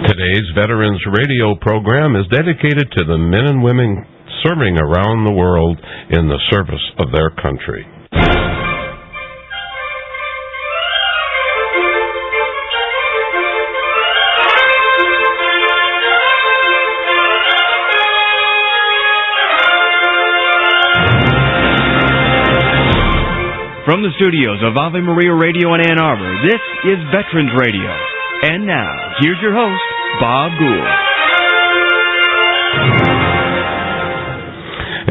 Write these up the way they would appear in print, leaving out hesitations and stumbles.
Today's Veterans Radio program is dedicated to the men and women serving around the world in the service of their country. From the studios of Ave Maria Radio in Ann Arbor, this is Veterans Radio. And now, here's your host, Bob Gould.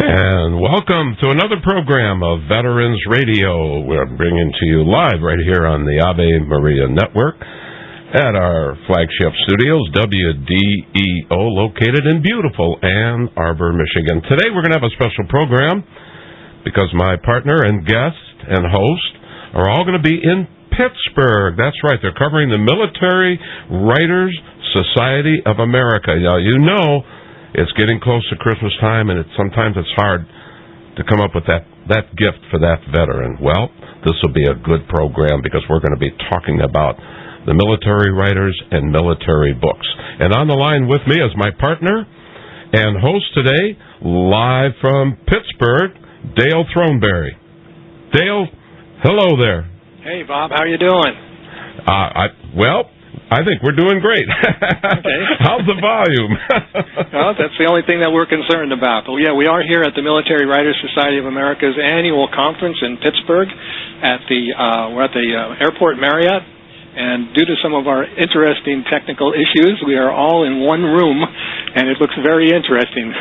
And welcome to another program of Veterans Radio. We're bringing to you live right here on the Ave Maria Network at our flagship studios, WDEO, located in beautiful Ann Arbor, Michigan. Today we're going to have a special program because my partner and guest and host are all going to be in Pittsburgh. That's right. They're covering the Military Writers Society of America. Now, you know it's getting close to Christmas time, and sometimes it's hard to come up with that gift for that veteran. Well, this will be a good program because we're going to be talking about the military writers and military books. And on the line with me is my partner and host today, live from Pittsburgh, Dale Throneberry. Dale, hello there. Hey, Bob, how are you doing? I think we're doing great. Okay. How's the volume? Well, that's the only thing that we're concerned about. But yeah, we are here at the Military Writers Society of America's annual conference in Pittsburgh. We're at the Airport Marriott, and due to some of our interesting technical issues, we are all in one room, and it looks very interesting.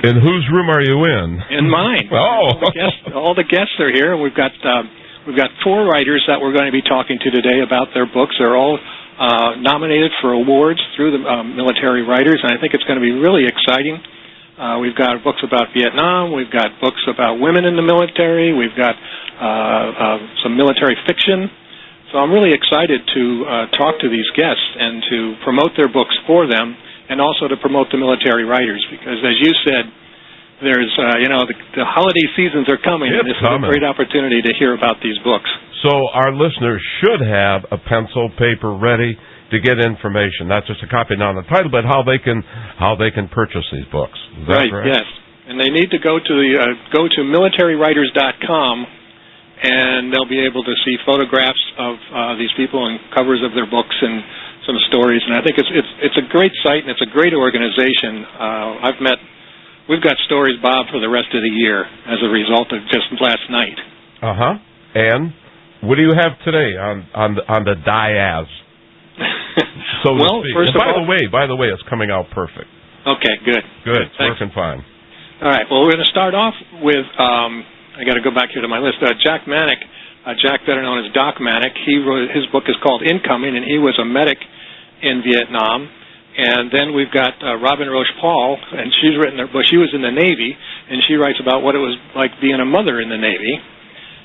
In whose room are you in? In mine. Oh. All the guests are here. We've got four writers that we're going to be talking to today about their books. They're all nominated for awards through the Military Writers, and I think it's going to be really exciting. We've got books about Vietnam. We've got books about women in the military. We've got some military fiction. So I'm really excited to talk to these guests and to promote their books for them, and also to promote the military writers, because as you said, there's the holiday seasons are coming, and this is a great opportunity to hear about these books. So our listeners should have a pencil, paper ready to get information, not just a copy on the title, but how they can purchase these books. Is that correct? Yes, and they need to go to militarywriters.com, and they'll be able to see photographs of these people and covers of their books and some stories. And I think it's a great site, and it's a great organization. We've got stories, Bob, for the rest of the year as a result of just last night. And what do you have today on the dais? So well, first of all, by the way, it's coming out perfect. Okay, good. Good. Working fine. All right. Well, we're going to start off with. I got to go back here to my list. Jack Manick, Jack, better known as Doc Manick. His book is called Incoming, and he was a medic in Vietnam. And then we've got Robin Roche Paul, and she's written her book. She was in the Navy, and she writes about what it was like being a mother in the Navy.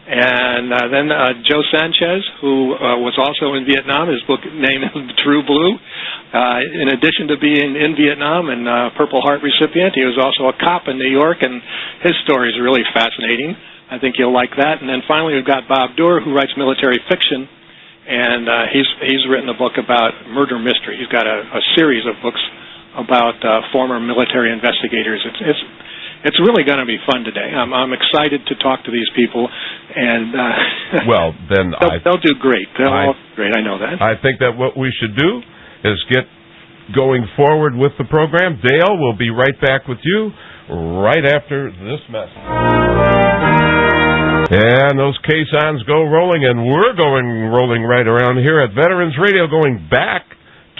And then Joe Sanchez, who was also in Vietnam. His book name is True Blue. In addition to being in Vietnam and Purple Heart recipient, he was also a cop in New York, and his story is really fascinating. I think you'll like that. And then finally we've got Bob Doerr, who writes military fiction. And he's written a book about murder mystery. He's got a series of books about former military investigators. It's really going to be fun today. I'm excited to talk to these people, and well, then they'll do great. They'll all do great. I know that. I think that what we should do is get going forward with the program. Dale will be right back with you right after this message. And those caissons go rolling, and we're rolling right around here at Veterans Radio, going back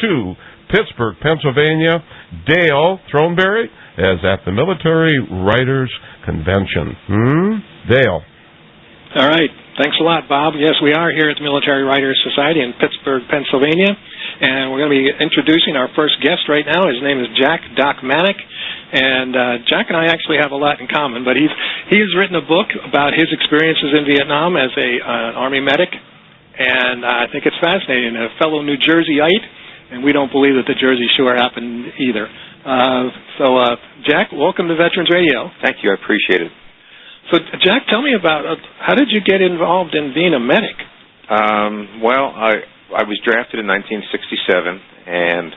to Pittsburgh, Pennsylvania. Dale Throneberry is at the Military Writers Convention. Dale. All right. Thanks a lot, Bob. Yes, we are here at the Military Writers Society in Pittsburgh, Pennsylvania, and we're going to be introducing our first guest right now. His name is Jack Doc Manick. And Jack and I actually have a lot in common, but he's written a book about his experiences in Vietnam as an Army medic, and I think it's fascinating. A fellow New Jerseyite, and we don't believe that the Jersey Shore happened either. Jack, welcome to Veterans Radio. Thank you. I appreciate it. So, Jack, tell me about how did you get involved in being a medic? Well, I was drafted in 1967, and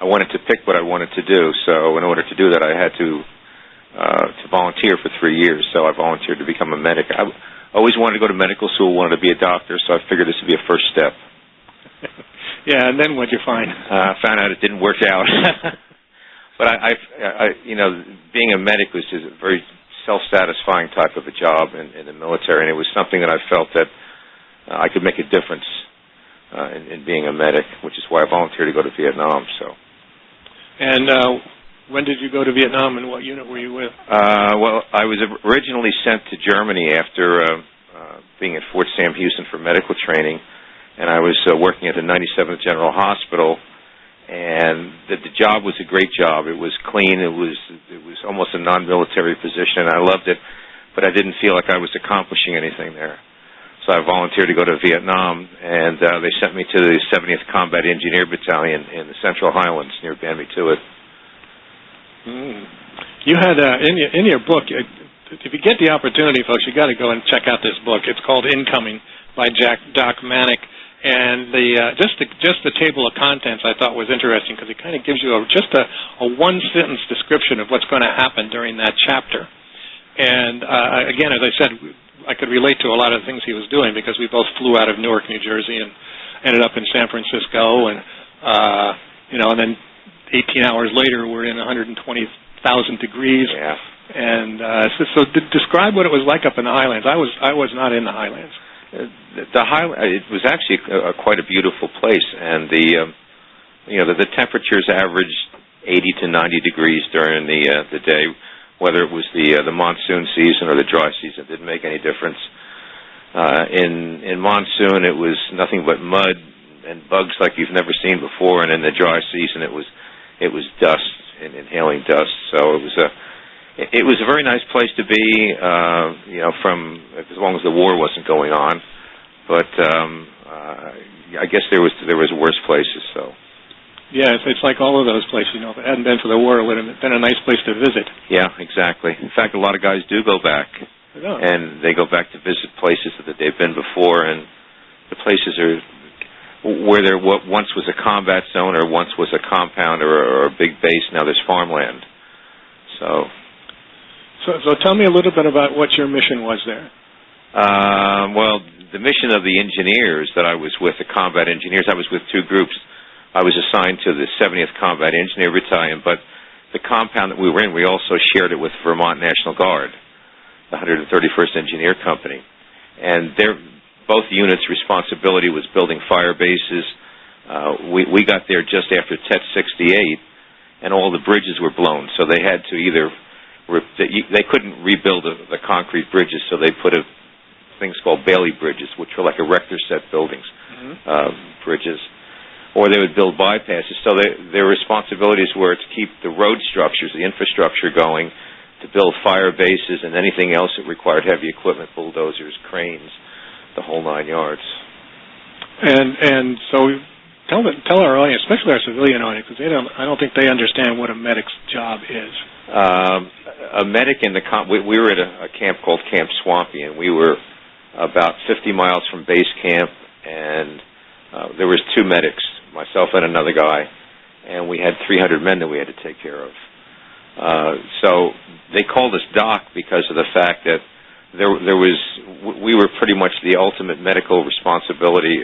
I wanted to pick what I wanted to do. So in order to do that, I had to volunteer for 3 years. So I volunteered to become a medic. I always wanted to go to medical school, wanted to be a doctor, so I figured this would be a first step. Yeah, and then what'd you find? I found out it didn't work out. But being a medic was just a very self-satisfying type of a job in the military, and it was something that I felt that I could make a difference in being a medic, which is why I volunteered to go to Vietnam. So. And when did you go to Vietnam, and what unit were you with? Well, I was originally sent to Germany after being at Fort Sam Houston for medical training, and I was working at the 97th General Hospital. And the job was a great job. It was clean. It was almost a non-military position. I loved it, but I didn't feel like I was accomplishing anything there. So I volunteered to go to Vietnam, and they sent me to the 70th Combat Engineer Battalion in the Central Highlands near Ban Me Tuot. You had in your book. If you get the opportunity, folks, you got to go and check out this book. It's called Incoming by Doc Manick. And just the table of contents I thought was interesting because it kind of gives you just a one-sentence description of what's going to happen during that chapter. And again, as I said, I could relate to a lot of the things he was doing because we both flew out of Newark, New Jersey, and ended up in San Francisco, and and then 18 hours later we're in 120,000 degrees. Yeah. And so describe what it was like up in the highlands. I was not in the highlands. It was actually quite a beautiful place, and the temperatures averaged 80 to 90 degrees during the day, whether it was the monsoon season or the dry season. It didn't make any difference. In monsoon, it was nothing but mud and bugs like you've never seen before, and in the dry season, it was dust and inhaling dust. So it was a very nice place to be, from as long as the war wasn't going on. But I guess there was worse places. So. Yeah, it's like all of those places. If it hadn't been for the war, it would have been a nice place to visit. Yeah, exactly. In fact, a lot of guys do go back, and they go back to visit places that they've been before, and the places are where there once was a combat zone or once was a compound or a big base. Now there's farmland. So tell me a little bit about what your mission was there. Well, the mission of the engineers that I was with, the combat engineers, I was with two groups. I was assigned to the 70th Combat Engineer Battalion, but the compound that we were in, we also shared it with Vermont National Guard, the 131st Engineer Company. And both units' responsibility was building fire bases. We got there just after Tet 68, and all the bridges were blown, so they had to they couldn't rebuild the concrete bridges, so they put things called Bailey bridges, which were like erector set buildings, bridges, or they would build bypasses. So their responsibilities were to keep the road structures, the infrastructure going, to build fire bases and anything else that required heavy equipment, bulldozers, cranes, the whole 9 yards. And so tell our audience, especially our civilian audience, because I don't think they understand what a medic's job is. A medic in we were at a camp called Camp Swampy, and we were about 50 miles from base camp, and there was two medics, myself and another guy, and we had 300 men that we had to take care of. So they called us Doc because of the fact that we were pretty much the ultimate medical responsibility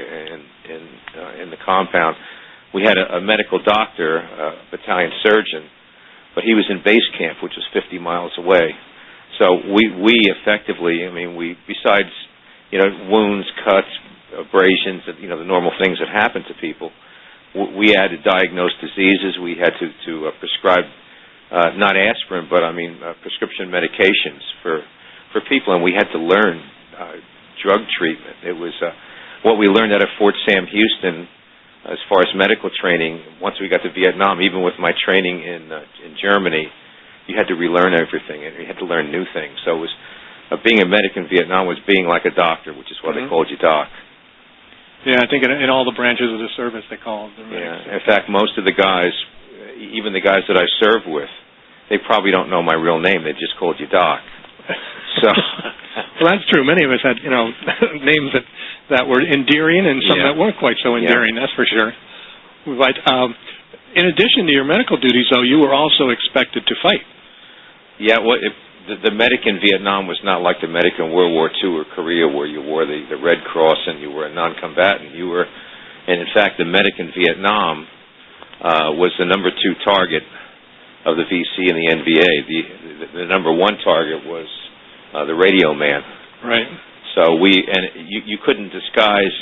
in the compound. We had a medical doctor, a battalion surgeon, but he was in base camp, which was 50 miles away. So we effectively, besides, wounds, cuts, abrasions, the normal things that happen to people, we had to diagnose diseases. We had to prescribe, not aspirin, but prescription medications for people, and we had to learn drug treatment. It was what we learned out of Fort Sam Houston as far as medical training. Once we got to Vietnam, even with my training in Germany, you had to relearn everything, and you had to learn new things. So it was being a medic in Vietnam was being like a doctor, which is why they called you Doc. Yeah, I think in all the branches of the service they call them. Yeah, in fact, most of the guys, even the guys that I served with, they probably don't know my real name. They just called you Doc. So, well, that's true. Many of us had, names that were endearing, and some that weren't quite so endearing. That's for sure. But In addition to your medical duties, though, you were also expected to fight. Yeah, well, the medic in Vietnam was not like the medic in World War II or Korea, where you wore the Red Cross and you were a non-combatant. And in fact, the medic in Vietnam was the number 2 target of the VC and the NVA. The number 1 target was the radio man. Right. So you couldn't disguise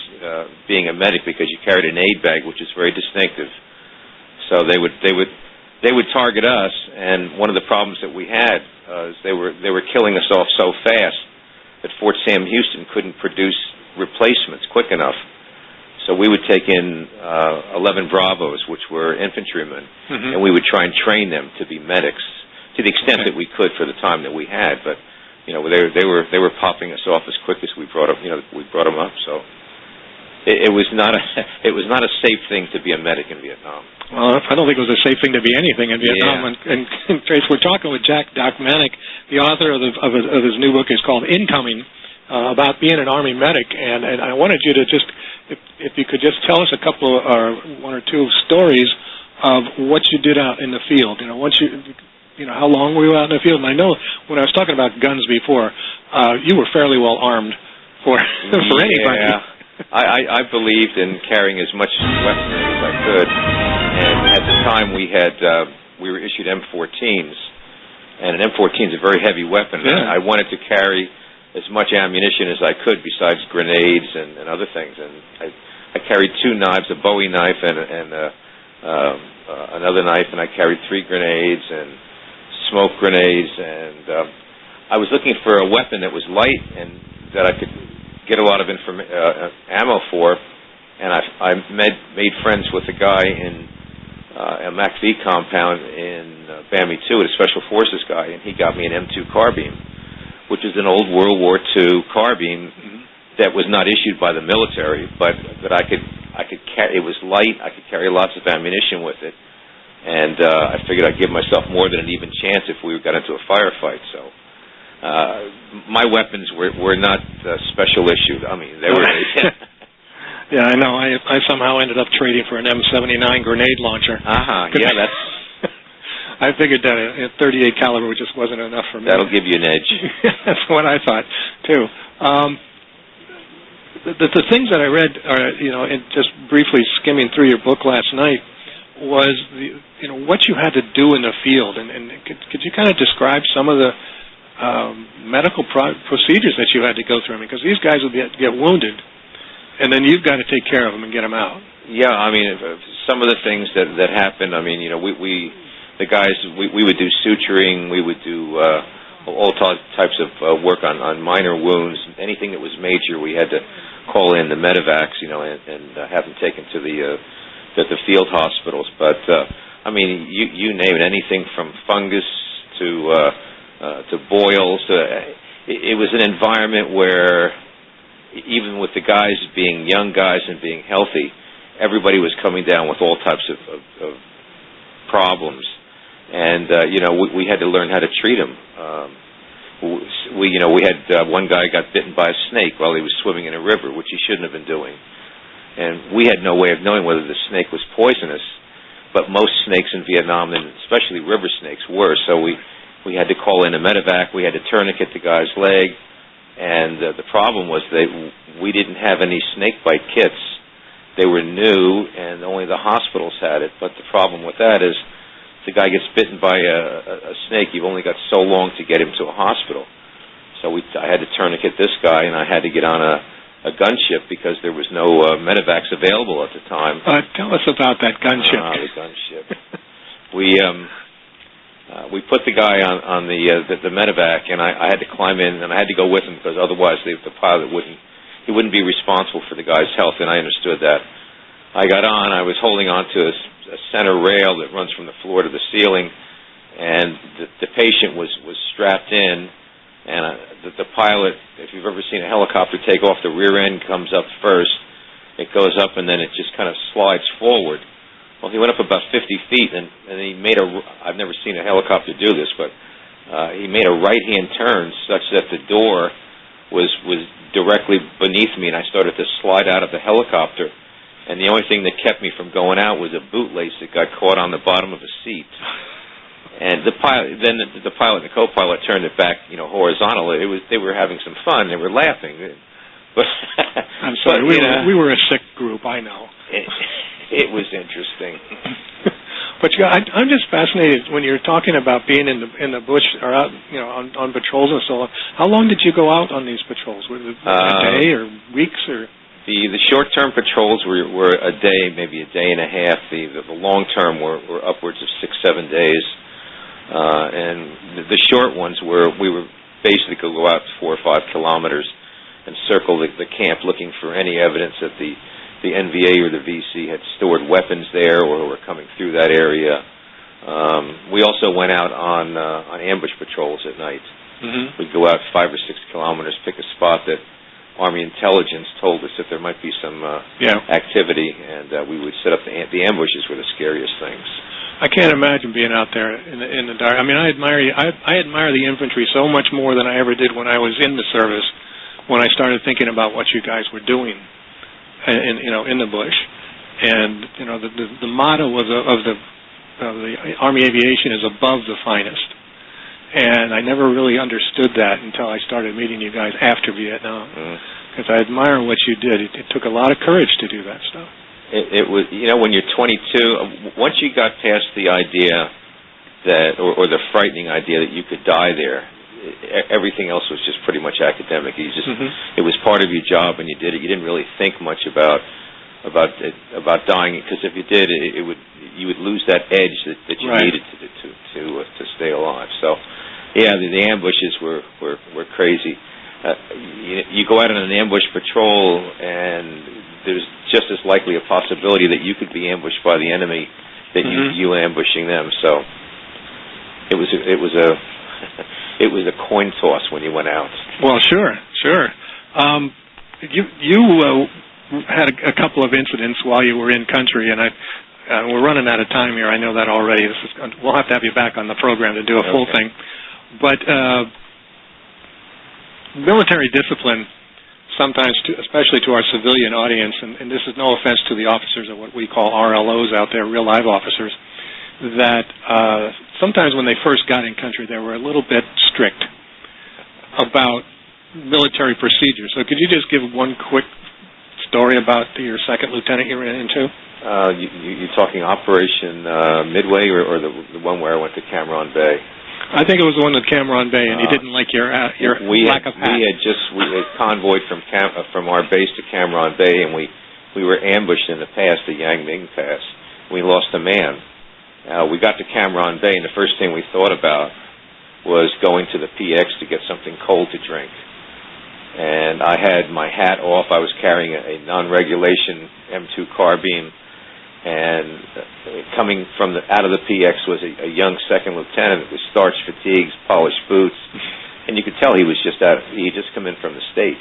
being a medic because you carried an aid bag, which is very distinctive. So they would target us, and one of the problems that we had is they were killing us off so fast that Fort Sam Houston couldn't produce replacements quick enough. So we would take in 11 Bravos, which were infantrymen, and we would try and train them to be medics to the extent that we could for the time that we had. But they were popping us off as quick as we brought them up. So it was not a safe thing to be a medic in Vietnam. Well, I don't think it was a safe thing to be anything in Vietnam. Yeah. And Trace, we're talking with Doc Manick, the author of his new book is called Incoming, about being an Army medic. And I wanted you to just, if you could just tell us a couple or 1 or 2 stories of what you did out in the field. How long were you out in the field? And I know when I was talking about guns before, you were fairly well armed for anybody. Yeah. I believed in carrying as much weaponry as I could, and at the time we were issued M14s, and an M14 is a very heavy weapon. Yeah. I wanted to carry as much ammunition as I could besides grenades and other things, and I carried 2 knives, a Bowie knife and another knife, and I carried 3 grenades and smoke grenades, and I was looking for a weapon that was light and that I could get a lot of ammo for, and I made friends with a guy in a MAC-V compound in BAMI 2, a Special Forces guy, and he got me an M2 carbine, which is an old World War II carbine that was not issued by the military, but that I could carry. It was light. I could carry lots of ammunition with it, and I figured I'd give myself more than an even chance if we got into a firefight. So my weapons were not special issued. I mean, they were. Yeah, I know. I somehow ended up trading for an M79 grenade launcher. Yeah, that's. I figured that a 38 caliber just wasn't enough for me. That'll give you an edge. That's what I thought too. The things that I read, and just briefly skimming through your book last night, was what you had to do in the field, and could you kind of describe some of the medical procedures that you had to go through? Because these guys will get wounded, and then you've got to take care of them and get them out. Yeah, I mean, some of the things that happened. I mean, the guys, we would do suturing, we would do all types of work on minor wounds. Anything that was major, we had to call in the medevacs, and have them taken to the field hospitals. But I mean, you name it, anything from fungus to boils. It was an environment where, even with the guys being young guys and being healthy, everybody was coming down with all types of problems. And we had to learn how to treat them. We had one guy got bitten by a snake while he was swimming in a river, which he shouldn't have been doing. And we had no way of knowing whether the snake was poisonous, but most snakes in Vietnam, and especially river snakes, were. So we had to call in a medevac. We had to tourniquet the guy's leg, and the problem was that we didn't have any snake bite kits. They were new, and only the hospitals had it. But the problem with that is, if the guy gets bitten by a snake, you've only got so long to get him to a hospital. So I had to tourniquet this guy, and I had to get on a gunship because there was no medevacs available at the time. Tell us about that gunship. The gunship. We put the guy on the medevac, and I had to climb in, and I had to go with him because otherwise the pilot wouldn't be responsible for the guy's health, and I understood that. I got on. I was holding on to a center rail that runs from the floor to the ceiling, and the patient was strapped in, and the pilot, if you've ever seen a helicopter take off, the rear end comes up first, it goes up, and then it just kind of slides forward. Well, he went up about 50 feet, and he made I've never seen a helicopter do this, but he made a right-hand turn such that the door was directly beneath me, and I started to slide out of the helicopter. and the only thing that kept me from going out was a bootlace that got caught on the bottom of a seat. And the pilot, then the pilot and the co-pilot turned it back, horizontal. They were having some fun. They were laughing. But I'm sorry, we were a sick group. I know. It was interesting. But I'm just fascinated when you're talking about being in the bush or out, on patrols and so on. How long did you go out on these patrols? Was it a day or weeks or? The short-term patrols were a day, maybe a day and a half. The long-term were upwards of 6-7 days. And the short ones we were basically could go out 4 or 5 kilometers and circle the camp looking for any evidence that the NVA or the VC had stored weapons there or were coming through that area. We also went out on ambush patrols at night. Mm-hmm. We'd go out 5 or 6 kilometers, pick a spot that Army intelligence told us that there might be some activity, and we would set up the ambushes were the scariest things. I can't imagine being out there in the dark. I mean, I admire the infantry so much more than I ever did when I was in the service. When I started thinking about what you guys were doing, in the bush, and the motto of the Army Aviation is above the finest, and I never really understood that until I started meeting you guys after Vietnam, because I admire what you did. It took a lot of courage to do that stuff. It was, when you're 22, once you got past the idea that, or the frightening idea that you could die there, everything else was just pretty much academic. You just, it was part of your job, and you did it. You didn't really think much about dying, because if you did, you would lose that edge that you needed to stay alive. So, yeah, the ambushes were crazy. You go out on an ambush patrol, and there's just as likely a possibility that you could be ambushed by the enemy that you ambushing them. So it was a coin toss when you went out. Well, sure. You had a couple of incidents while you were in country, and we're running out of time here. I know that already. We'll have to have you back on the program to do a full thing. But military discipline, sometimes, especially to our civilian audience, and this is no offense to the officers of what we call RLOs out there, real live officers, that sometimes when they first got in country, they were a little bit strict about military procedures. So could you just give one quick story about your second lieutenant you ran into? You're talking Operation Midway, or the one where I went to Cam Ranh Bay? I think it was the one at Cam Ranh Bay, and he didn't like your lack of hat. We had convoyed from our base to Cam Ranh Bay, and we were ambushed in the pass, the Yang Ming Pass. We lost a man. We got to Cam Ranh Bay, and the first thing we thought about was going to the PX to get something cold to drink. And I had my hat off. I was carrying a non-regulation M2 carbine. And coming out of the PX was a young second lieutenant with starched fatigues, polished boots, and you could tell he had just come in from the States.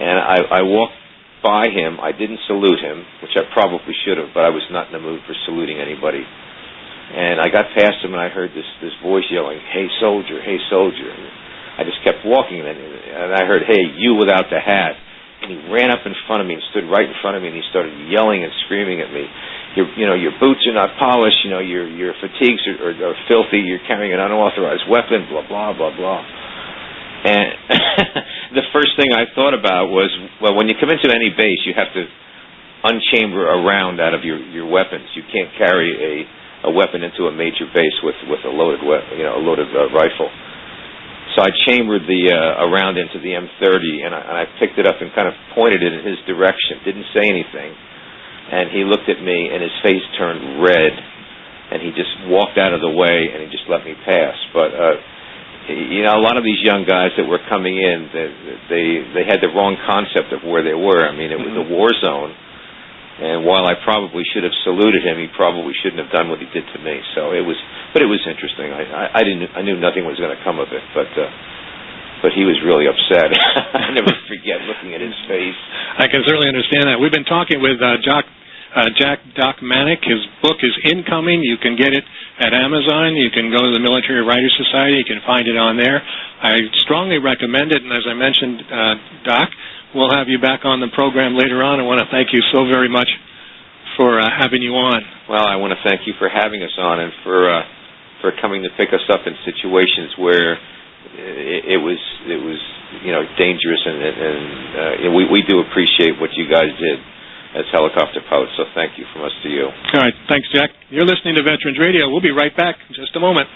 And I walked by him. I didn't salute him, which I probably should have, but I was not in the mood for saluting anybody. And I got past him, and I heard this voice yelling, "Hey, soldier, hey, soldier." And I just kept walking, and I heard, "Hey, you without the hat." And he ran up in front of me and stood right in front of me, and he started yelling and screaming at me. Your boots are not polished. Your fatigues are filthy. You're carrying an unauthorized weapon. Blah blah blah blah. And the first thing I thought about was, well, when you come into any base, you have to unchamber a round out of your weapons. You can't carry a weapon into a major base with a loaded rifle. So I chambered a round into the M30, and I picked it up and kind of pointed it in his direction. Didn't say anything, and he looked at me, and his face turned red, and he just walked out of the way, and he just let me pass. But a lot of these young guys that were coming in, they had the wrong concept of where they were. I mean, it was a war zone, and while I probably should have saluted him, he probably shouldn't have done what he did to me. So it was interesting. I knew nothing was going to come of it, but he was really upset. I never forget looking at his face. I can certainly understand that. We've been talking with Jack Doc Manick. His book is Incoming. You can get it at Amazon. You can go to the Military Writers Society. You can find it on there. I strongly recommend it, and as I mentioned, Doc, we'll have you back on the program later on. I want to thank you so very much for having you on. Well, I want to thank you for having us on and for coming to pick us up in situations where it was dangerous, and we do appreciate what you guys did as helicopter pilots, so thank you from us to you. All right, thanks, Jack. You're listening to Veterans Radio. We'll be right back in just a moment.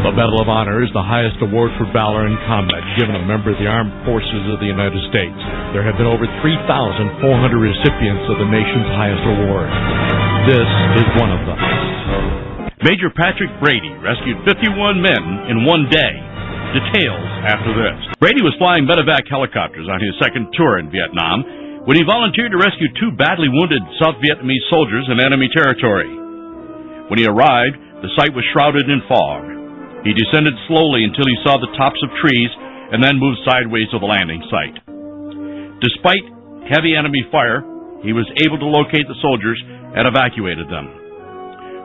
The Medal of Honor is the highest award for valor in combat given a member of the Armed Forces of the United States. There have been over 3,400 recipients of the nation's highest award. This is one of them. Major Patrick Brady rescued 51 men in one day. Details after this. Brady was flying medevac helicopters on his second tour in Vietnam when he volunteered to rescue 2 badly wounded South Vietnamese soldiers in enemy territory. When he arrived, the site was shrouded in fog. He descended slowly until he saw the tops of trees and then moved sideways to the landing site. Despite heavy enemy fire, he was able to locate the soldiers and evacuated them.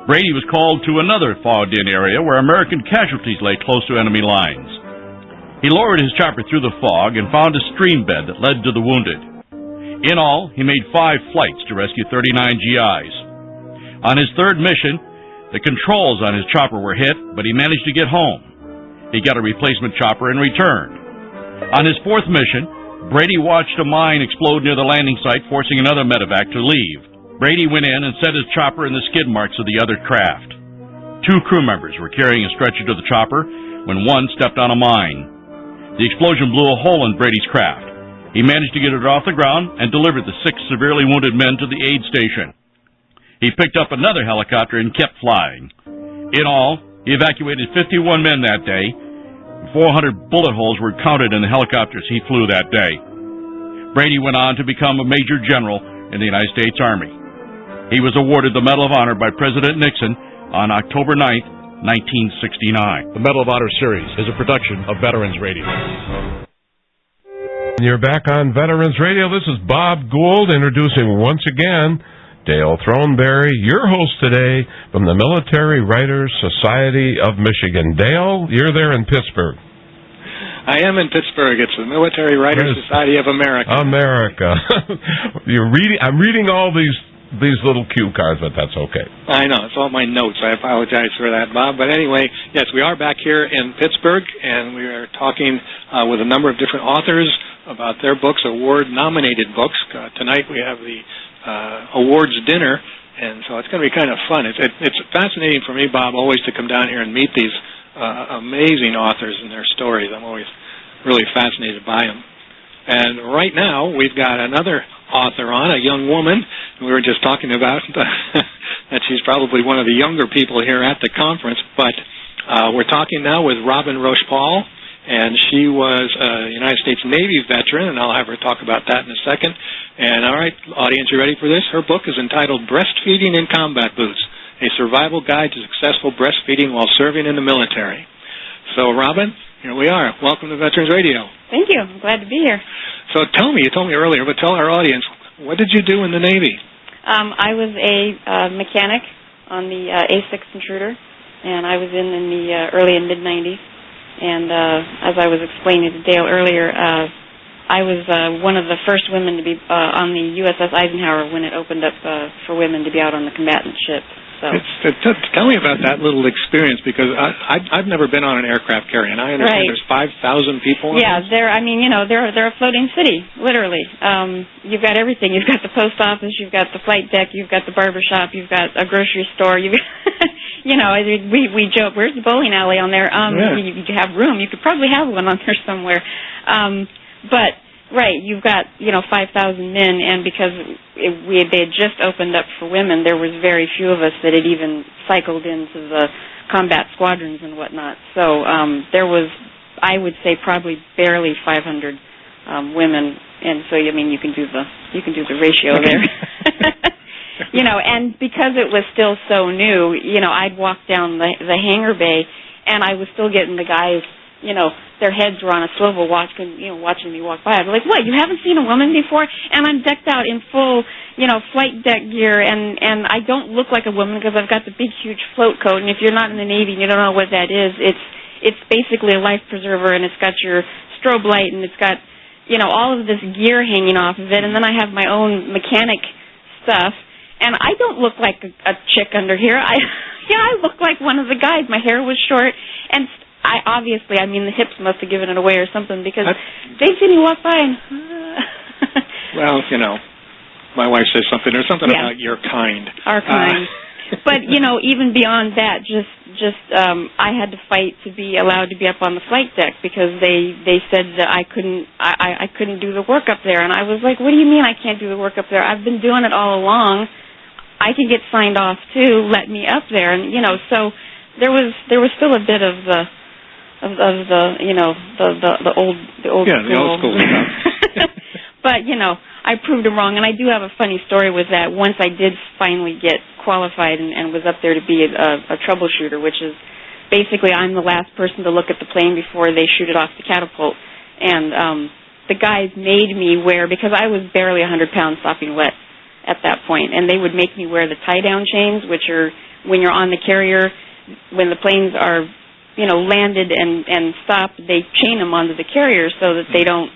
Brady was called to another fogged-in area where American casualties lay close to enemy lines. He lowered his chopper through the fog and found a stream bed that led to the wounded. In all, he made 5 flights to rescue 39 GIs. On his third mission, the controls on his chopper were hit, but he managed to get home. He got a replacement chopper and returned. On his fourth mission, Brady watched a mine explode near the landing site, forcing another medevac to leave. Brady went in and set his chopper in the skid marks of the other craft. 2 crew members were carrying a stretcher to the chopper when one stepped on a mine. The explosion blew a hole in Brady's craft. He managed to get it off the ground and delivered the 6 severely wounded men to the aid station. He picked up another helicopter and kept flying. In all, he evacuated 51 men that day. 400 bullet holes were counted in the helicopters he flew that day. Brady went on to become a major general in the United States Army. He was awarded the Medal of Honor by President Nixon on October 9th, 1969. The Medal of Honor series is a production of Veterans Radio. You're back on Veterans Radio. This is Bob Gould introducing once again Dale Throneberry, your host today from the Military Writers Society of Michigan. Dale, you're there in Pittsburgh. I am in Pittsburgh. It's the Military Writers Society of America. I'm reading all these little cue cards, but that's okay. I know. It's all my notes. I apologize for that, Bob. But anyway, yes, we are back here in Pittsburgh, and we are talking with a number of different authors about their books, award-nominated books. Tonight we have the awards dinner, and so it's going to be kind of fun. It's fascinating for me, Bob, always to come down here and meet these amazing authors and their stories. I'm always really fascinated by them. And right now we've got another author on, a young woman. We were just talking about that she's probably one of the younger people here at the conference, but we're talking now with Robin Roche-Paul, and she was a United States Navy veteran, and I'll have her talk about that in a second. And all right, audience, you ready for this? Her book is entitled Breastfeeding in Combat Boots, a survival guide to successful breastfeeding while serving in the military. So, Robin, here we are. Welcome to Veterans Radio. Thank you. I'm glad to be here. So tell me, you told me earlier, but tell our audience, what did you do in the Navy? I was a mechanic on the A6 Intruder, and I was in the early and mid-'90s. And as I was explaining to Dale earlier, I was one of the first women to be on the USS Eisenhower when it opened up for women to be out on the combatant ship. So. Tell me about that little experience, because I've never been on an aircraft carrier, and I understand there's 5,000 people on Yeah, they're a floating city, literally. You've got everything. You've got the post office, you've got the flight deck, you've got the barber shop, you've got a grocery store. We joke, where's the bowling alley on there? You have room. You could probably have one on there somewhere. But right, you've got 5,000 men, and because they had just opened up for women, there was very few of us that had even cycled into the combat squadrons and whatnot. So there was, I would say, probably barely 500 women, and so you can do the ratio there. And because it was still so new, I'd walk down the hangar bay, and I was still getting the guys. Their heads were on a swivel watching me walk by. I'd be like, what, you haven't seen a woman before? And I'm decked out in full, flight deck gear, and I don't look like a woman because I've got the big, huge float coat. And if you're not in the Navy and you don't know what that is, it's basically a life preserver, and it's got your strobe light, and it's got, all of this gear hanging off of it, and then I have my own mechanic stuff, and I don't look like a chick under here. I look like one of the guys. My hair was short, and the hips must have given it away or something, because they see me walk by and... Well, my wife says something. There's something about your kind. Our kind. But, even beyond that, I had to fight to be allowed to be up on the flight deck, because they said that I couldn't do the work up there. And I was like, what do you mean I can't do the work up there? I've been doing it all along. I can get signed off too. Let me up there. And, so there was still a bit of the old school. Yeah, the old school stuff. But, I proved them wrong, and I do have a funny story with that. Once I did finally get qualified and was up there to be a troubleshooter, which is basically I'm the last person to look at the plane before they shoot it off the catapult. And the guys made me wear, because I was barely 100 pounds sopping wet at that point, and they would make me wear the tie-down chains, which are when you're on the carrier, when the planes are, landed and stopped, they chain them onto the carrier so that they don't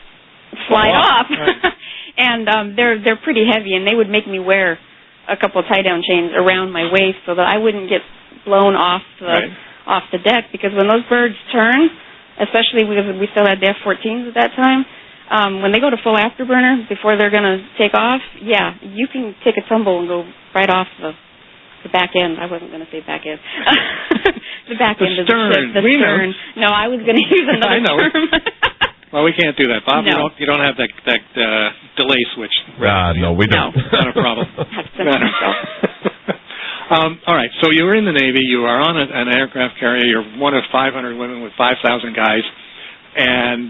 fly off. Right. And they're pretty heavy, and they would make me wear a couple of tie-down chains around my waist so that I wouldn't get blown off the deck, because when those birds turn, especially because we still had the F-14s at that time, when they go to full afterburner before they're going to take off, you can take a tumble and go right off the back end. I wasn't going to say back end. The back end of the ship. The stern. No, I was going to use another term. Well, we can't do that, Bob. No. You don't have that delay switch. No, we don't. No. Not a problem. Have to censor myself. All right. So you were in the Navy. You are on an aircraft carrier. You're one of 500 women with 5,000 guys.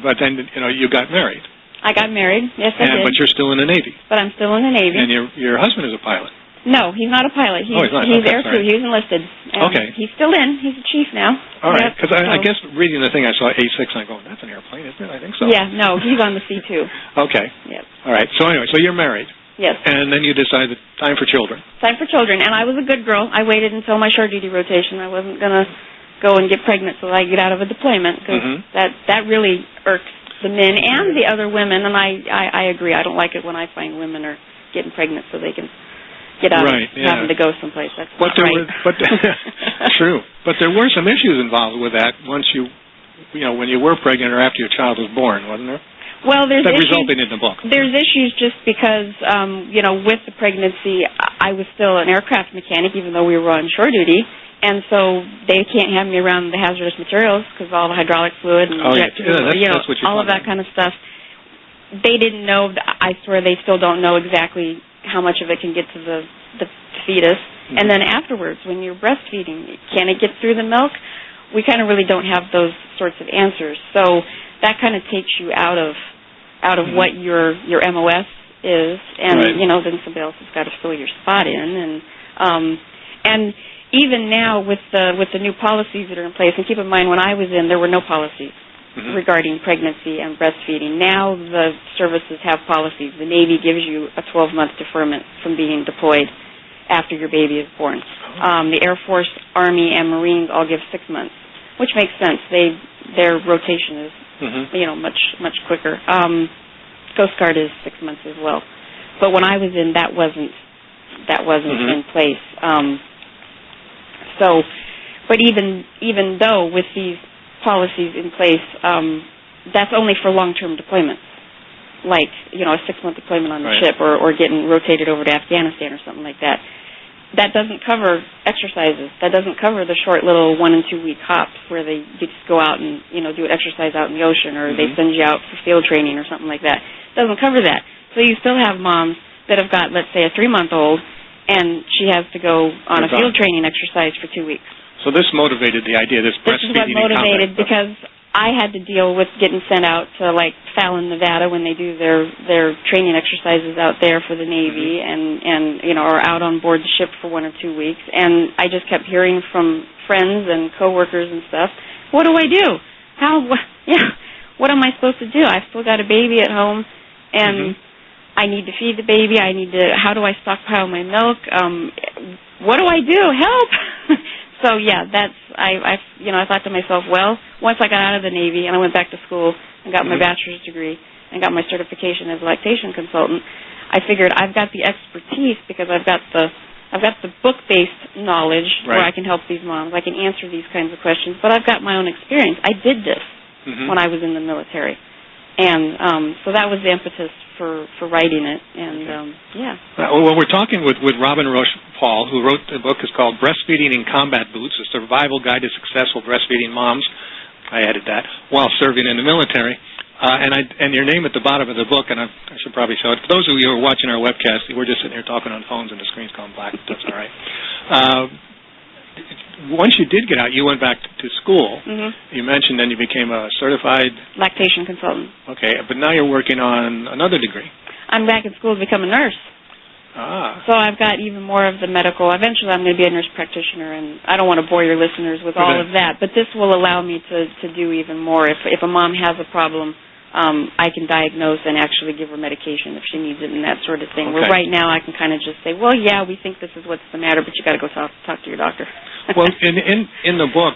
But then you got married. I got married. Yes, I did. But you're still in the Navy. But I'm still in the Navy. And your husband is a pilot. No, he's not a pilot. He's not. He's okay, Air Crew. He's enlisted. Okay. He's still in. He's a chief now. All right. Because I guess reading the thing, I saw A6, and I go, that's an airplane, isn't it? I think so. Yeah, no, he's on the C2. Okay. Yep. All right. So anyway, so you're married. Yes. And then you decided time for children. Time for children. And I was a good girl. I waited until my short duty rotation. I wasn't going to go and get pregnant so I get out of a deployment, because that really irks the men and the other women. And I agree. I don't like it when I find women are getting pregnant so they can get out of having to go someplace. That's not right. True. But there were some issues involved with that once when you were pregnant or after your child was born, wasn't there? Well, there's that issues. Resulted in the book. There's issues just because, with the pregnancy, I was still an aircraft mechanic, even though we were on shore duty, and so they can't have me around the hazardous materials because all the hydraulic fluid and jet fuel, that's what all of that kind of stuff. They didn't know. I swear they still don't know exactly how much of it can get to the fetus. And then afterwards, when you're breastfeeding, can it get through the milk? We kind of really don't have those sorts of answers. So that kind of takes you out of what your MOS is, and then somebody else has got to fill your spot in. And even now with the new policies that are in place, and keep in mind when I was in, there were no policies regarding pregnancy and breastfeeding. Now the services have policies. The Navy gives you a 12-month deferment from being deployed after your baby is born. The Air Force, Army, and Marines all give 6 months, which makes sense. Their rotation is much quicker. Coast Guard is 6 months as well. But when I was in, that wasn't in place. But even though with these policies in place, that's only for long-term deployments, like a 6-month deployment on the ship, or getting rotated over to Afghanistan or something like that. That doesn't cover exercises. That doesn't cover the short little 1 and 2 week hops where you just go out and do an exercise out in the ocean, or they send you out for field training or something like that. It doesn't cover that. So you still have moms that have got, let's say, a 3-month-old, and she has to go on a field training exercise for 2 weeks. So this motivated the idea, this breastfeeding. This is what motivated, because I had to deal with getting sent out to, like, Fallon, Nevada, when they do their training exercises out there for the Navy, and or out on board the ship for 1 or 2 weeks. And I just kept hearing from friends and coworkers and stuff, what do I do? What am I supposed to do? I've still got a baby at home, and I need to feed the baby. How do I stockpile my milk? What do I do? Help! So I thought to myself, well, once I got out of the Navy and I went back to school and got my bachelor's degree, and got my certification as a lactation consultant, I figured I've got the expertise because I've got the book-based knowledge where I can help these moms. I can answer these kinds of questions, but I've got my own experience. I did this when I was in the military. And so that was the impetus for writing it. And, Well, we're talking with Robin Roche Paul, who wrote the book. It's called Breastfeeding in Combat Boots, A Survival Guide to Successful Breastfeeding Moms. I added that, while serving in the military. And your name at the bottom of the book, and I should probably show it. For those of you who are watching our webcast, we're just sitting here talking on phones and the screen's gone black. That's all right. Once you did get out, you went back to school. You mentioned then you became a certified lactation consultant. Okay, but now you're working on another degree. I'm back in school to become a nurse. So I've got even more of the medical. Eventually I'm going to be a nurse practitioner, and I don't want to bore your listeners with all of that, but this will allow me to do even more. If a mom has a problem, I can diagnose and actually give her medication if she needs it and that sort of thing. Where right now I can kind of just say, well, yeah, we think this is what's the matter, but you got to go talk to your doctor. Well, in the book,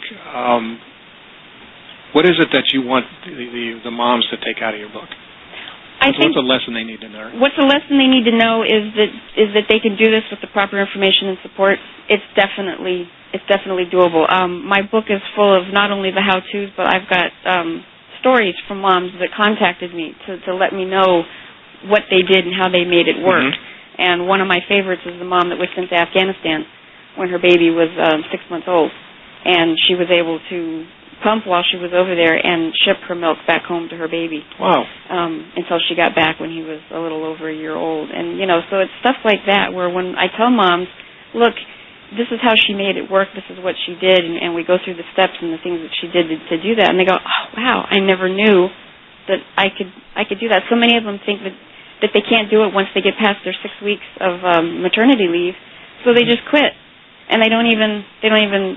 what is it that you want the moms to take out of your book? What's the lesson they need to know? What's the lesson they need to know is that they can do this with the proper information and support. It's definitely doable. My book is full of not only the how-tos, but I've got stories from moms that contacted me to let me know what they did and how they made it work. And one of my favorites is the mom that was sent to Afghanistan when her baby was 6 months old, and she was able to pump while she was over there and ship her milk back home to her baby. Wow. Until she got back when he was a little over a year old. And, so it's stuff like that where when I tell moms, look, this is how she made it work, this is what she did, and we go through the steps and the things that she did to do that, and they go, oh, wow, I never knew that I could do that. So many of them think that they can't do it once they get past their 6 weeks of maternity leave, so they just quit. And they don't even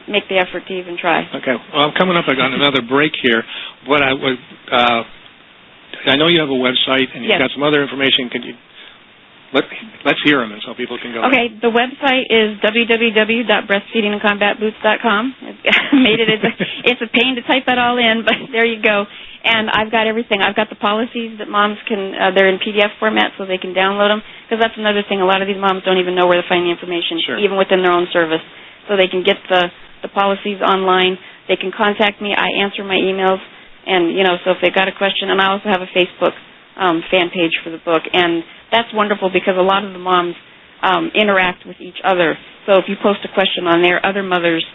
make the effort to even try. Okay. Well, I'm coming up on another break here, but I know you have a website and you've got some other information. Could you let's hear them, and so people can go. Okay. The website is www.breastfeedingincombatboots.com. It's a pain to type that all in, but there you go. And I've got everything. I've got the policies that moms can, they're in PDF format so they can download them. Because that's another thing. A lot of these moms don't even know where to find the information, even within their own service. So they can get the policies online. They can contact me. I answer my emails. And, so if they've got a question, and I also have a Facebook fan page for the book. And that's wonderful because a lot of the moms interact with each other. So if you post a question on there, other mothers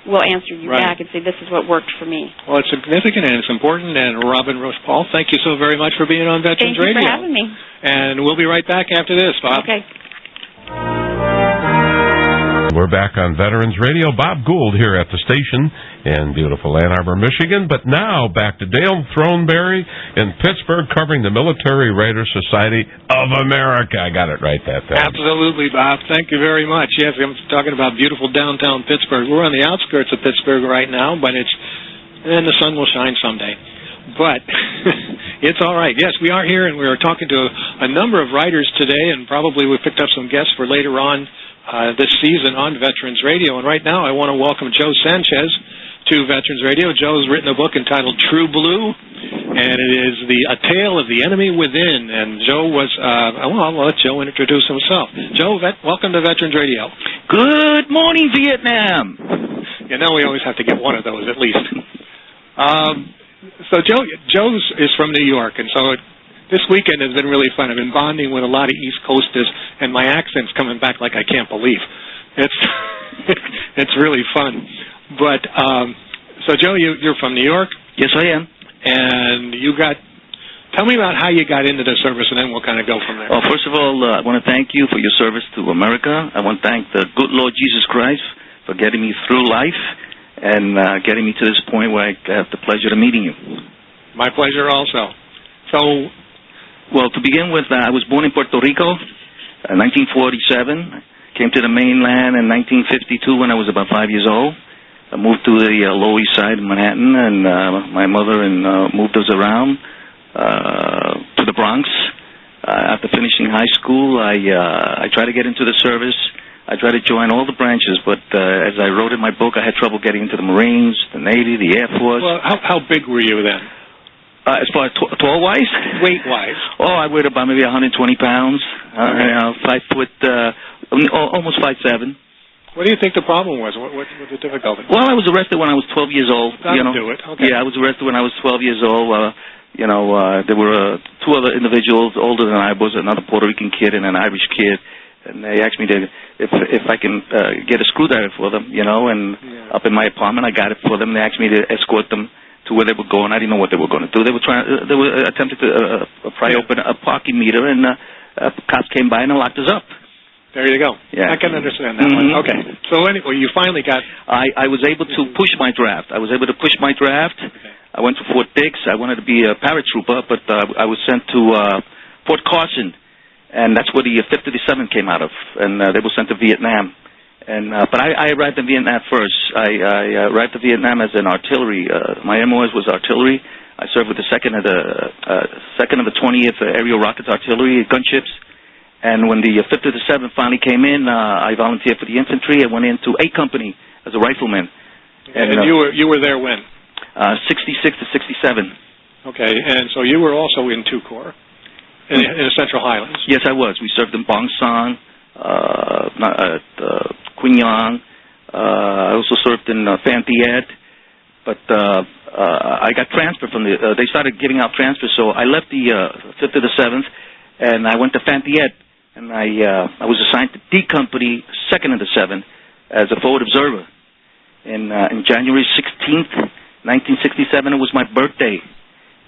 will answer you back and say, this is what worked for me. Well, it's significant and it's important. And Robin Roche Paul, thank you so very much for being on Veterans Radio. Thank you for having me. And we'll be right back after this, Bob. Okay. We're back on Veterans Radio. Bob Gould here at the station in beautiful Ann Arbor, Michigan. But now back to Dale Throneberry in Pittsburgh covering the Military Writers Society of America. I got it right that time. Absolutely, Bob. Thank you very much. Yes, I'm talking about beautiful downtown Pittsburgh. We're on the outskirts of Pittsburgh right now, but and the sun will shine someday. But it's all right. Yes, we are here, and we are talking to a number of writers today, and probably we picked up some guests for later on this season on Veterans Radio. And right now I want to welcome Joe Sanchez to Veterans Radio. Joe's written a book entitled True Blue, and it is A Tale of the Enemy Within. And Joe was, I'll let Joe introduce himself. Joe, welcome to Veterans Radio. Good morning, Vietnam. We always have to get one of those at least. So Joe is from New York, and so this weekend has been really fun. I've been bonding with a lot of East Coasters, and my accent's coming back like I can't believe. It's really fun. But so Joe, you're from New York? Yes, I am. And tell me about how you got into the service, and then we'll kind of go from there. Well, first of all, I want to thank you for your service to America. I want to thank the good Lord Jesus Christ for getting me through life and getting me to this point where I have the pleasure of meeting you. My pleasure also. So, well, to begin with, I was born in Puerto Rico in 1947. Came to the mainland in 1952 when I was about 5 years old. I moved to the Lower East Side of Manhattan, and my mother moved us around to the Bronx. After finishing high school, I tried to get into the service. I tried to join all the branches, but as I wrote in my book, I had trouble getting into the Marines, the Navy, the Air Force. Well, how big were you then? As far as tall-wise? Weight-wise. Oh, I weighed about maybe 120 pounds. 5 foot, almost 5'7". What do you think the problem was? What the difficulty? Well, I was arrested when I was 12 years old. That'll do it. Okay. Yeah, I was arrested when I was 12 years old. There were 2 other individuals older than I was, another Puerto Rican kid and an Irish kid. And they asked me if I can get a screwdriver for them, and up in my apartment I got it for them. They asked me to escort them to where they were going. I didn't know what they were going to do. They were attempting to pry open a parking meter, and cops came by and locked us up. There you go. Yeah. I can understand that one. Okay. So anyway, you finally got... I was able to push my draft. I went to Fort Dix. I wanted to be a paratrooper, but I was sent to Fort Carson, and that's where the 5th to the 7th came out of, and they were sent to Vietnam. But I arrived in Vietnam first. I arrived in Vietnam as an artillery. My MOS was artillery. I served with the second of the 20th Aerial Rockets Artillery gunships. And when the 5th to the 7th finally came in, I volunteered for the infantry. I went into A Company as a rifleman. And you were there when? 66 to 67. Okay, and so you were also in 2 Corps in the Central Highlands. Yes, I was. We served in Bang Sang, Quy Nhon. I also served in Phan Thiet, but I got transferred from they started giving out transfers, so I left the 5th to the 7th, and I went to Phan Thiet, and I was assigned to D Company, 2nd of the 7th, as a forward observer. In January 16th, 1967, it was my birthday,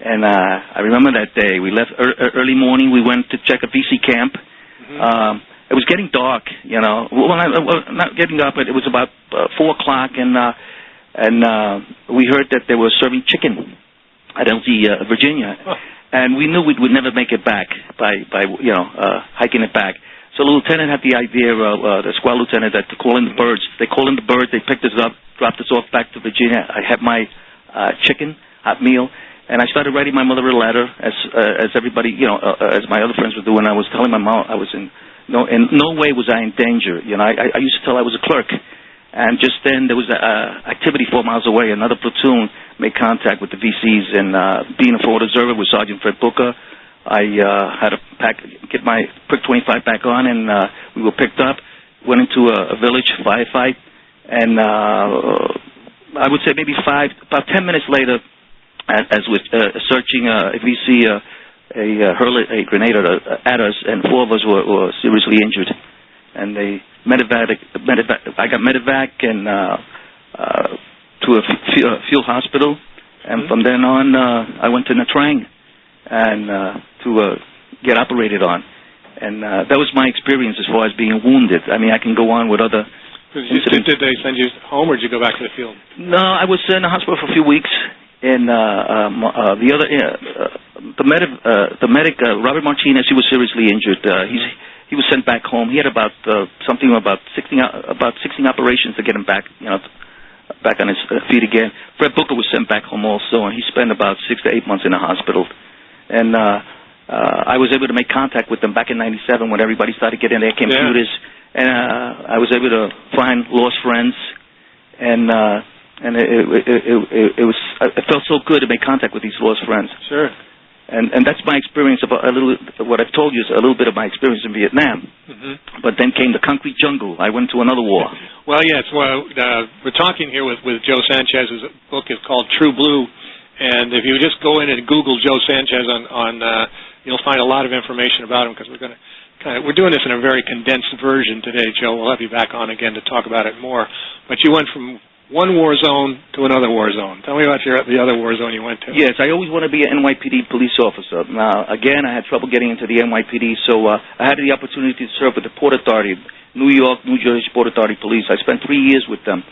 and I remember that day. We left early morning. We went to check a VC camp. Mm-hmm. It was getting dark, Well, not getting dark, but it was about 4 o'clock, and we heard that they were serving chicken at LG, Virginia, and we knew we would never make it back by hiking it back. So the lieutenant had the idea, the squad lieutenant, that to call in the birds. They called in the birds. They picked us up, dropped us off back to Virginia. I had my chicken, hot meal, and I started writing my mother a letter, as everybody, as my other friends were doing. I was telling my mom I was in no way was I in danger. I used to tell I was a clerk. And just then there was activity 4 miles away. Another platoon made contact with the VCs, and being a forward observer with Sergeant Fred Booker, I had to get my Prick 25 back on, and we were picked up, went into a village firefight, and I would say maybe about 10 minutes later, as we're searching a VC, hurled a grenade at us, and 4 of us were seriously injured. And they I got medevac and to a field hospital, and from then on I went to Nha Trang and to get operated on, and that was my experience as far as being wounded. I mean, I can go on with other incidents. Did they send you home, or did you go back to the field? No, I was in the hospital for a few weeks. And the medic Robert Martinez, he was seriously injured. He was sent back home. He had about 16 operations to get him back, back on his feet again. Fred Booker was sent back home also, and he spent about 6 to 8 months in the hospital. And I was able to make contact with them back in '97 when everybody started getting their computers, and I was able to find lost friends, and it felt so good to make contact with these lost friends. Sure. And that's my experience about what I've told you is a little bit of my experience in Vietnam. Mm-hmm. But then came the concrete jungle. I went to another war. Well, yes. Well, we're talking here with Joe Sanchez. His book is called True Blue, and if you just go in and Google Joe Sanchez on you'll find a lot of information about him, because we're doing this in a very condensed version today, Joe. We'll have you back on again to talk about it more. But you went from one war zone to another war zone. Tell me about the other war zone you went to. Yes, I always wanted to be an NYPD police officer. Now, again, I had trouble getting into the NYPD, so I had the opportunity to serve with the Port Authority, New York, New Jersey Port Authority Police. I spent 3 years with them,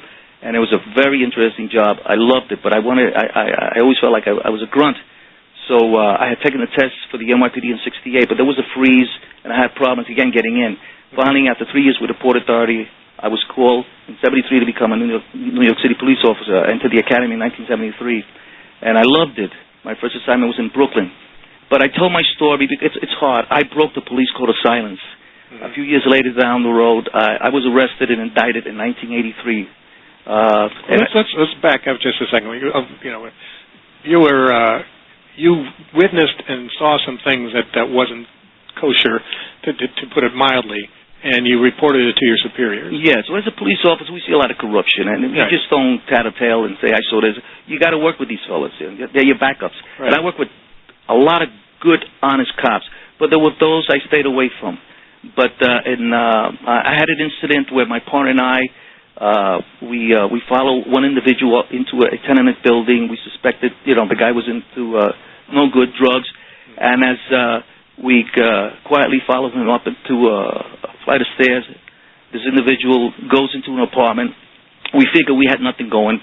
and it was a very interesting job. I loved it, but I always felt like I was a grunt. So I had taken the test for the NYPD in '68, but there was a freeze, and I had problems again getting in. Finally, after 3 years with the Port Authority, I was called in '73 to become a New York City police officer. I entered the academy in 1973, and I loved it. My first assignment was in Brooklyn. But I told my story because it's hard. I broke the police code of silence. Mm-hmm. A few years later down the road, I was arrested and indicted in 1983. Let's back up just a second. You were you witnessed and saw some things that wasn't kosher, to put it mildly, and you reported it to your superiors. Yeah, so as a police officer, we see a lot of corruption, and you just don't tattletale and say, I saw this. You got to work with these fellas. They're your backups. Right. And I work with a lot of good, honest cops, but there were those I stayed away from. But I had an incident where my partner and I, we followed one individual into a tenement building. We suspected, the guy was into no good drugs, and as we quietly followed him up into a flight of stairs, this individual goes into an apartment. We figured we had nothing going,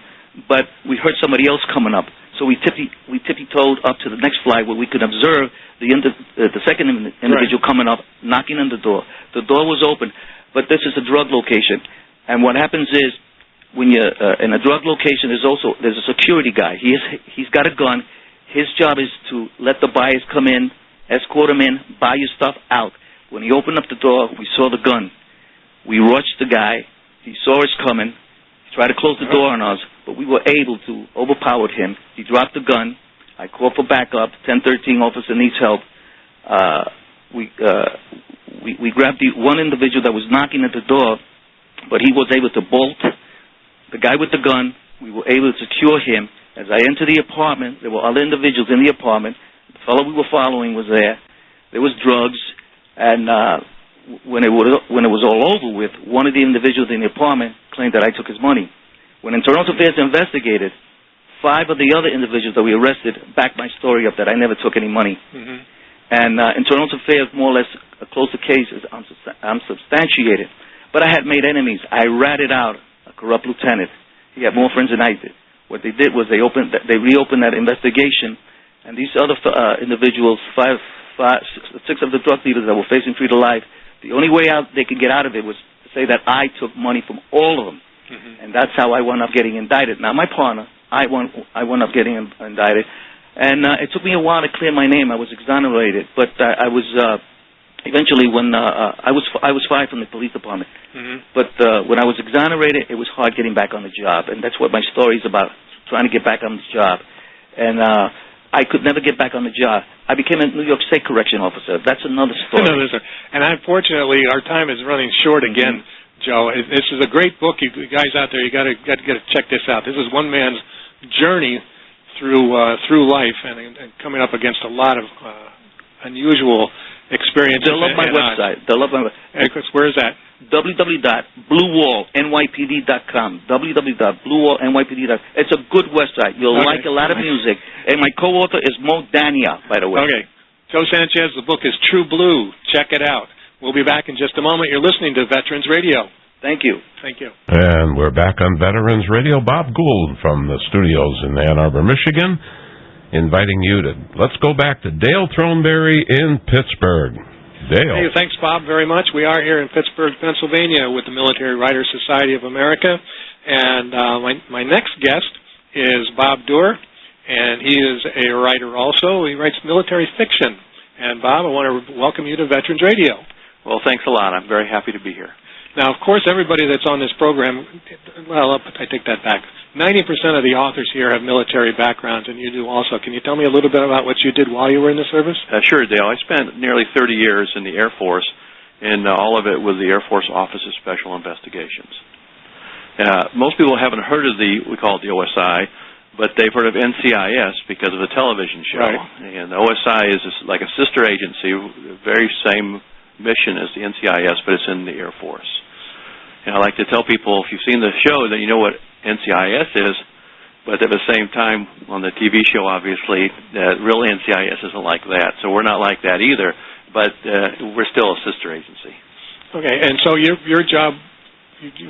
but we heard somebody else coming up. So we tippy-toed up to the next flight where we could observe the second individual coming up, knocking on the door. The door was open, but this is a drug location. And what happens is, when you're in a drug location, there's a security guy. He's got a gun. His job is to let the buyers come in, escort them in, buy your stuff out. When he opened up the door, we saw the gun. We rushed the guy. He saw us coming. He tried to close the door on us, but we were able to overpower him. He dropped the gun. I called for backup. 1013 officer needs help. We grabbed the one individual that was knocking at the door, but he was able to bolt. The guy with the gun, we were able to secure him. As I entered the apartment, there were other individuals in the apartment. The fellow we were following was there. There was drugs, and when it was all over with, one of the individuals in the apartment claimed that I took his money. When Internal Affairs investigated, 5 of the other individuals that we arrested backed my story up that I never took any money. Mm-hmm. And Internal Affairs more or less closed the case. I'm substantiated. But I had made enemies. I ratted out a corrupt lieutenant. He had more friends than I did. What they did was they reopened that investigation, and these other individuals, 6 of the drug dealers that were facing free to life, the only way out they could get out of it was to say that I took money from all of them. Mm-hmm. And that's how I wound up getting indicted. Now, my partner, I wound up getting indicted, and it took me a while to clear my name. I was exonerated, but I was eventually when I was fired from the police department. Mm-hmm. But when I was exonerated, it was hard getting back on the job, and that's what my story is about, trying to get back on the job. And I could never get back on the job. I became a New York State correction officer. That's another story. And unfortunately, our time is running short again, Joe. This is a great book. You guys out there, you got to check this out. This is one man's journey through life and coming up against a lot of unusual experiences. They'll love my website. Where is that? www.bluewallnypd.com. www.bluewallnypd.com. It's a good website. You'll like a lot of music. And my co-author is Mo Dania, by the way. Okay. Joe Sanchez, the book is True Blue. Check it out. We'll be back in just a moment. You're listening to Veterans Radio. Thank you. Thank you. And we're back on Veterans Radio. Bob Gould from the studios in Ann Arbor, Michigan, inviting you to, let's go back to Dale Throneberry in Pittsburgh. Dale. Hey, thanks, Bob, very much. We are here in Pittsburgh, Pennsylvania with the Military Writers Society of America. And my next guest is Bob Doerr, and he is a writer also. He writes military fiction. And, Bob, I want to welcome you to Veterans Radio. Well, thanks a lot. I'm very happy to be here. Now, of course, everybody that's on this program, well, I take that back. 90% of the authors here have military backgrounds, and you do also. Can you tell me a little bit about what you did while you were in the service? Sure, Dale. I spent nearly 30 years in the Air Force, and all of it was the Air Force Office of Special Investigations. Most people haven't heard of we call it the OSI, but they've heard of NCIS because of the television show. Right. And the OSI is like a sister agency, very same mission as the NCIS, but it's in the Air Force. And I like to tell people, if you've seen the show, then you know what NCIS is, but at the same time, on the TV show, obviously, real NCIS isn't like that. So we're not like that either, but we're still a sister agency. Okay, and so your job,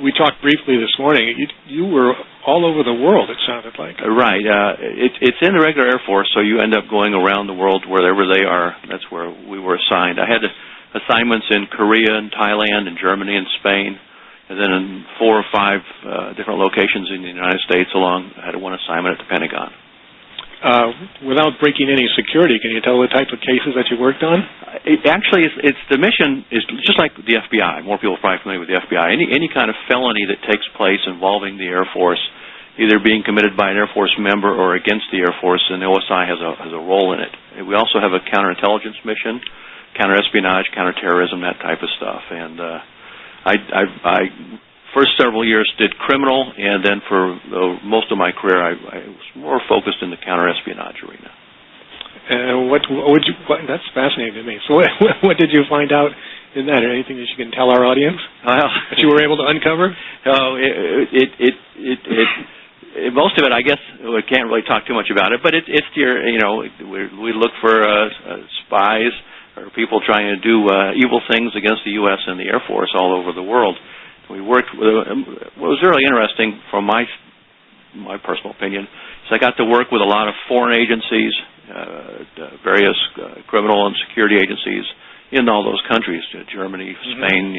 we talked briefly this morning, you were all over the world, it sounded like. Right. It's in the regular Air Force, so you end up going around the world wherever they are. That's where we were assigned. I had assignments in Korea and Thailand and Germany and Spain, and then in 4 or 5 different locations in the United States I had one assignment at the Pentagon. Without breaking any security, can you tell the type of cases that you worked on? The mission is just like the FBI. More people are probably familiar with the FBI. Any kind of felony that takes place involving the Air Force either being committed by an Air Force member or against the Air Force, and OSI has a role in it. We also have a counterintelligence mission, counterespionage, counterterrorism, that type of stuff. And I first several years did criminal, and then for most of my career I was more focused in the counterespionage arena. That's fascinating to me. So what did you find out in that? Anything that you can tell our audience that you were able to uncover? Oh, most of it, I guess, we can't really talk too much about it. But it's we look for spies or people trying to do evil things against the U.S. and the Air Force all over the world. We worked with. What was really interesting, from my personal opinion, is I got to work with a lot of foreign agencies, various criminal and security agencies in all those countries, Germany, Spain,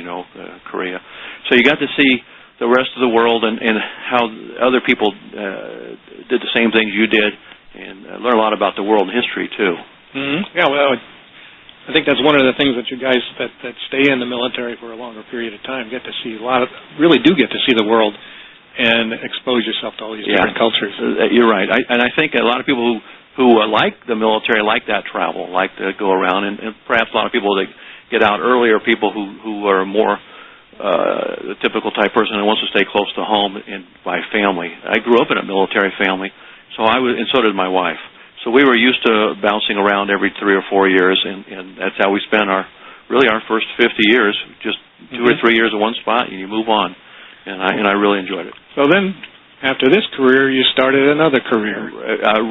Korea. So you got to see the rest of the world and how other people did the same things you did, and learn a lot about the world history too. Mm-hmm. Yeah, well, I think that's one of the things that you guys that stay in the military for a longer period of time get to see really do get to see the world and expose yourself to all these different cultures. You're right. I think a lot of people who like the military like that travel, like to go around, and perhaps a lot of people that get out early are people who are more the typical type person who wants to stay close to home and by family. I grew up in a military family, and so did my wife. So we were used to bouncing around every 3 or 4 years, and that's how we spent our first 50 years, just 2 or 3 years in one spot, and you move on. And I really enjoyed it. So then, after this career, you started another career.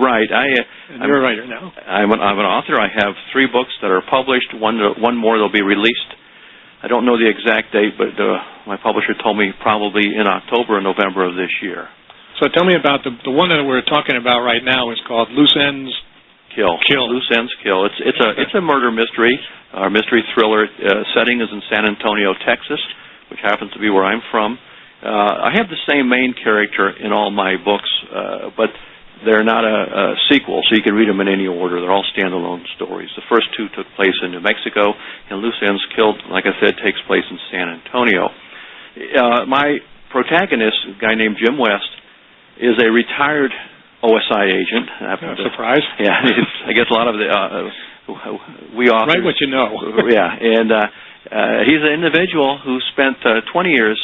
Right. You're a writer now. I'm an author. I have 3 books that are published. One more that'll be released. I don't know the exact date, but my publisher told me probably in October or November of this year. So tell me about the one that we're talking about right now. Is called Loose Ends Kill. Loose Ends Kill. It's a murder mystery, mystery thriller. Setting is in San Antonio, Texas, which happens to be where I'm from. I have the same main character in all my books, but they're not a sequel, so you can read them in any order. They're all standalone stories. The first 2 took place in New Mexico, and Loose Ends Killed, like I said, takes place in San Antonio. My protagonist, a guy named Jim West, is a retired OSI agent. Surprise. Yeah, I guess a lot of we authors. Write what you know. Yeah, and he's an individual who spent 20 years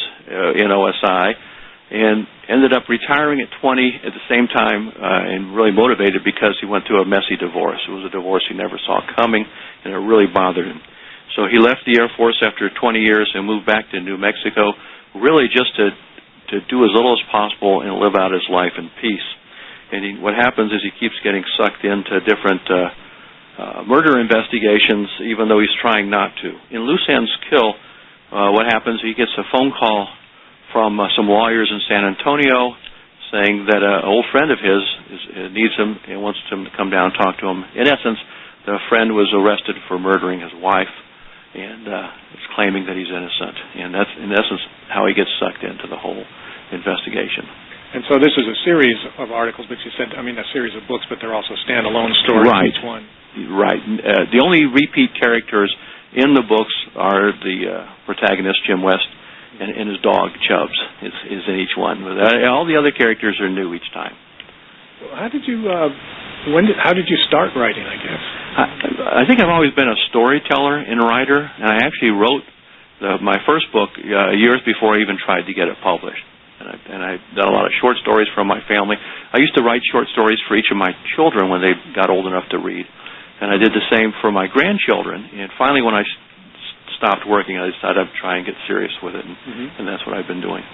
in OSI and ended up retiring at 20 at the same time and really motivated because he went through a messy divorce. It was a divorce he never saw coming, and it really bothered him. So he left the Air Force after 20 years and moved back to New Mexico, really just to do as little as possible and live out his life in peace. And what happens is he keeps getting sucked into different murder investigations, even though he's trying not to. In Loose Ends Kill, what happens, he gets a phone call from some lawyers in San Antonio saying that an old friend of his needs him and wants him to come down and talk to him. In essence, the friend was arrested for murdering his wife and is claiming that he's innocent. And that's, in essence, how he gets sucked into the whole investigation. And so this is a series of articles, but you said, a series of books, but they're also standalone stories, right. Each one. Right. The only repeat characters in the books are the protagonist, Jim West, and his dog, Chubbs, is in each one. All the other characters are new each time. How did you how did you start writing, I guess? I think I've always been a storyteller and writer, and I actually wrote my first book years before I even tried to get it published. And I've done a lot of short stories from my family. I used to write short stories for each of my children when they got old enough to read. And I did the same for my grandchildren. And finally, when I stopped working, I decided I'd try and get serious with it. And that's what I've been doing.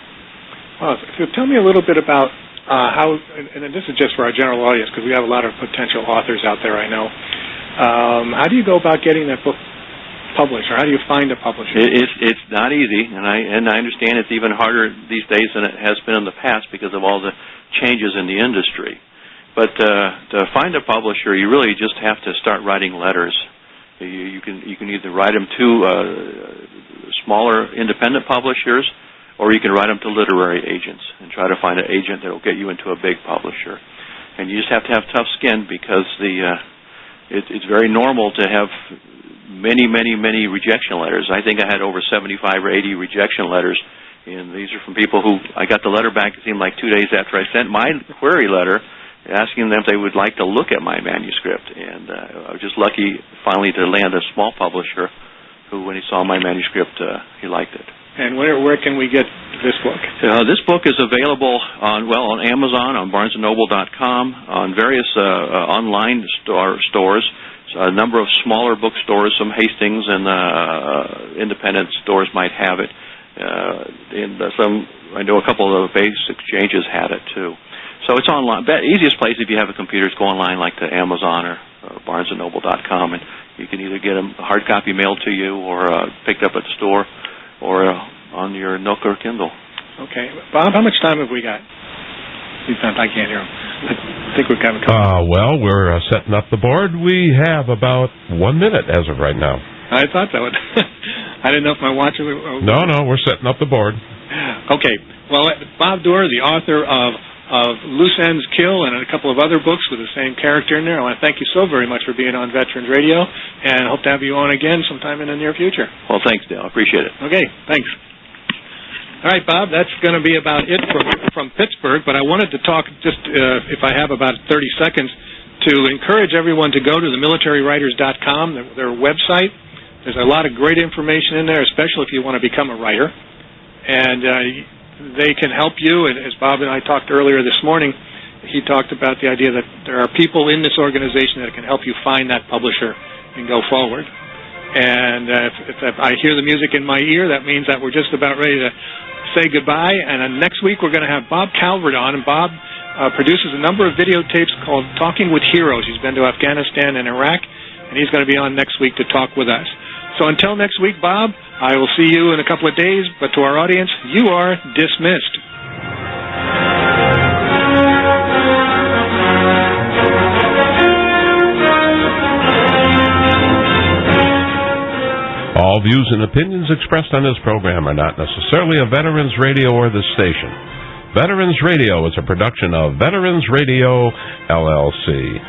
Well, so tell me a little bit about how, and this is just for our general audience, because we have a lot of potential authors out there, I know. How do you go about getting that book published, or how do you find a publisher? It's not easy, and I understand it's even harder these days than it has been in the past because of all the changes in the industry. But to find a publisher, you really just have to start writing letters. You can either write them to smaller independent publishers, or you can write them to literary agents and try to find an agent that will get you into a big publisher. And you just have to have tough skin because it's very normal to have many rejection letters. I think I had over 75 or 80 rejection letters And these are from people who, I got the letter back, it seemed like 2 days after I sent my query letter, asking them if they would like to look at my manuscript. And I was just lucky finally to land a small publisher who, when he saw my manuscript, he liked it. And where can we get this book? This book is available on Amazon, on BarnesandNoble.com, on various online stores. A number of smaller bookstores, some Hastings and independent stores might have it. And I know a couple of the base exchanges had it too. So it's online. The easiest place if you have a computer is go online, like to Amazon or BarnesandNoble.com, and you can either get a hard copy mailed to you or picked up at the store or on your Nook or Kindle. Okay, Bob, how much time have we got? I can't hear him. I think we've got a couple. Well, we're setting up the board. We have about 1 minute as of right now. I thought that would. I didn't know if my watch. No, we're setting up the board. Okay. Well, Bob Doerr, the author of Loose Ends Kill and a couple of other books with the same character in there. I want to thank you so very much for being on Veterans Radio, and hope to have you on again sometime in the near future. Well, thanks, Dale. I appreciate it. Okay, thanks. All right, Bob, that's going to be about it from Pittsburgh, but I wanted to talk just, if I have about 30 seconds, to encourage everyone to go to themilitary-writers.com, their website. There's a lot of great information in there, especially if you want to become a writer. And they can help you. And as Bob and I talked earlier this morning, he talked about the idea that there are people in this organization that can help you find that publisher and go forward. And if I hear the music in my ear, that means that we're just about ready to say goodbye. And next week we're going to have Bob Calvert on, and Bob produces a number of videotapes called Talking with Heroes. He's been to Afghanistan and Iraq, and he's going to be on next week to talk with us. So until next week, Bob, I will see you in a couple of days, but to our audience, you are dismissed. All views and opinions expressed on this program are not necessarily of Veterans Radio or this station. Veterans Radio is a production of Veterans Radio, LLC.